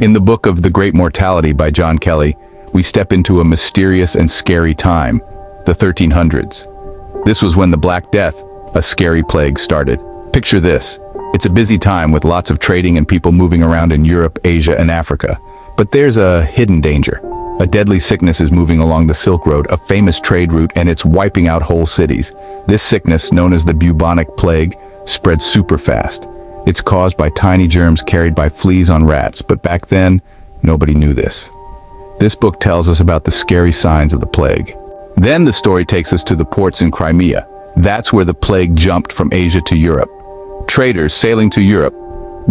In the book of The Great Mortality by John Kelly, we step into a mysterious and scary time, the 1300s. This was when the Black Death, a scary plague, started. Picture this. It's a busy time with lots of trading and people moving around in Europe, Asia, and Africa. But there's a hidden danger. A deadly sickness is moving along the Silk Road, a famous trade route, and it's wiping out whole cities. This sickness, known as the Bubonic plague, spreads super fast. It's caused by tiny germs carried by fleas on rats, but back then, nobody knew this. This book tells us about the scary signs of the plague. Then the story takes us to the ports in Crimea. That's where the plague jumped from Asia to Europe. Traders sailing to Europe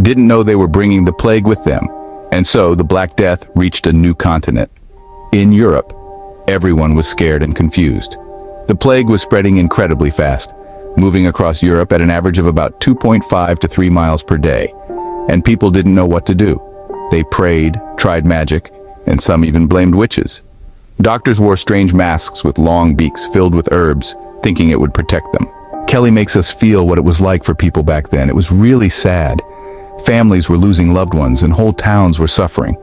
didn't know they were bringing the plague with them, and so the Black Death reached a new continent. In Europe, everyone was scared and confused. The plague was spreading incredibly fast, moving across Europe at an average of about 2.5 to 3 miles per day, and people didn't know what to do. They prayed, tried magic, and some even blamed witches. Doctors wore strange masks with long beaks filled with herbs, thinking it would protect them. Kelly makes us feel what it was like for people back then. It was really sad. Families were losing loved ones and whole towns were suffering.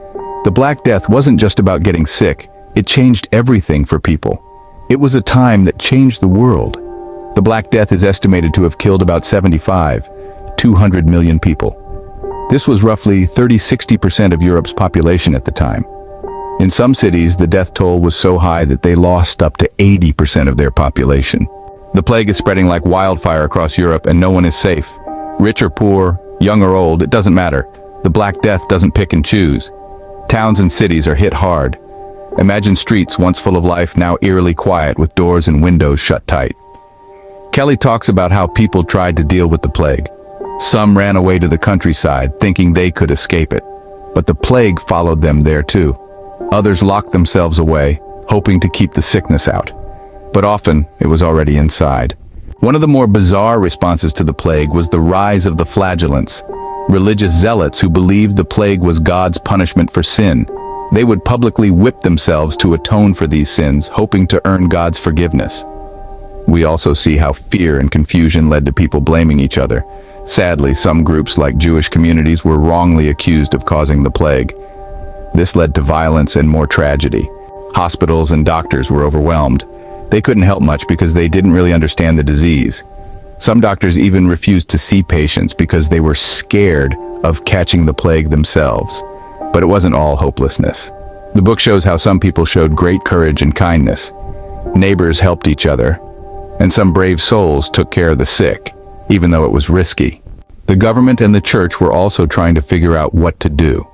The Black Death wasn't just about getting sick, it changed everything for people. It was a time that changed the world. The Black Death is estimated to have killed about 200 million people. This was roughly 30–60% of Europe's population at the time. In some cities, the death toll was so high that they lost up to 80% of their population. The plague is spreading like wildfire across Europe and no one is safe. Rich or poor, young or old, it doesn't matter. The Black Death doesn't pick and choose. Towns and cities are hit hard. Imagine streets once full of life now eerily quiet with doors and windows shut tight. Kelly talks about how people tried to deal with the plague. Some ran away to the countryside thinking they could escape it, but the plague followed them there too. Others locked themselves away, hoping to keep the sickness out. But often, it was already inside. One of the more bizarre responses to the plague was the rise of the flagellants, religious zealots who believed the plague was God's punishment for sin. They would publicly whip themselves to atone for these sins, hoping to earn God's forgiveness. We also see how fear and confusion led to people blaming each other. Sadly, some groups like Jewish communities were wrongly accused of causing the plague. This led to violence and more tragedy. Hospitals and doctors were overwhelmed. They couldn't help much because they didn't really understand the disease. Some doctors even refused to see patients because they were scared of catching the plague themselves. But it wasn't all hopelessness. The book shows how some people showed great courage and kindness. Neighbors helped each other, and some brave souls took care of the sick, even though it was risky. The government and the church were also trying to figure out what to do.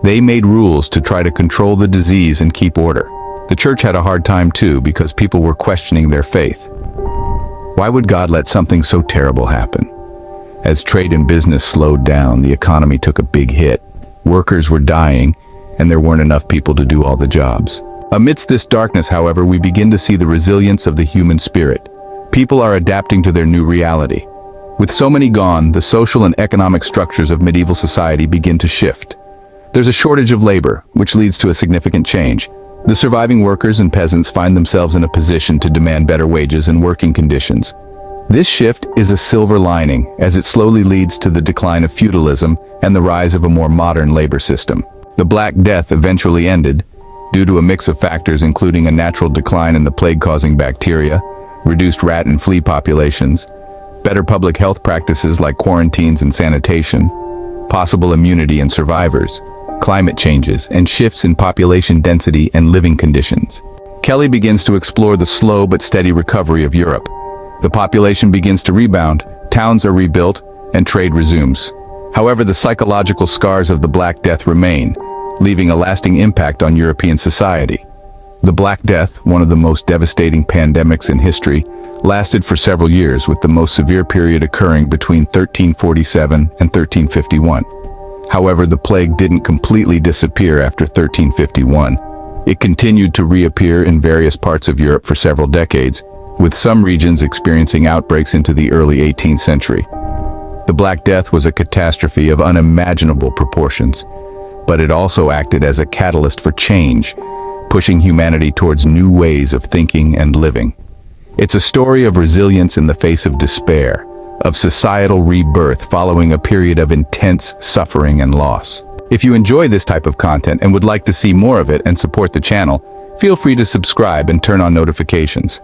They made rules to try to control the disease and keep order. The church had a hard time too because people were questioning their faith. Why would God let something so terrible happen? As trade and business slowed down, the economy took a big hit. Workers were dying, and there weren't enough people to do all the jobs. Amidst this darkness, however, we begin to see the resilience of the human spirit. People are adapting to their new reality. With so many gone, the social and economic structures of medieval society begin to shift. There's a shortage of labor, which leads to a significant change. The surviving workers and peasants find themselves in a position to demand better wages and working conditions. This shift is a silver lining, as it slowly leads to the decline of feudalism and the rise of a more modern labor system. The Black Death eventually ended, due to a mix of factors including a natural decline in the plague-causing bacteria, reduced rat and flea populations, better public health practices like quarantines and sanitation, possible immunity in survivors, climate changes, and shifts in population density and living conditions. Kelly begins to explore the slow but steady recovery of Europe. The population begins to rebound, towns are rebuilt, and trade resumes. However, the psychological scars of the Black Death remain, leaving a lasting impact on European society. The Black Death, one of the most devastating pandemics in history, lasted for several years, with the most severe period occurring between 1347 and 1351. However, the plague didn't completely disappear after 1351. It continued to reappear in various parts of Europe for several decades, with some regions experiencing outbreaks into the early 18th century. The Black Death was a catastrophe of unimaginable proportions, but it also acted as a catalyst for change, pushing humanity towards new ways of thinking and living. It's a story of resilience in the face of despair, of societal rebirth following a period of intense suffering and loss. If you enjoy this type of content and would like to see more of it and support the channel, feel free to subscribe and turn on notifications.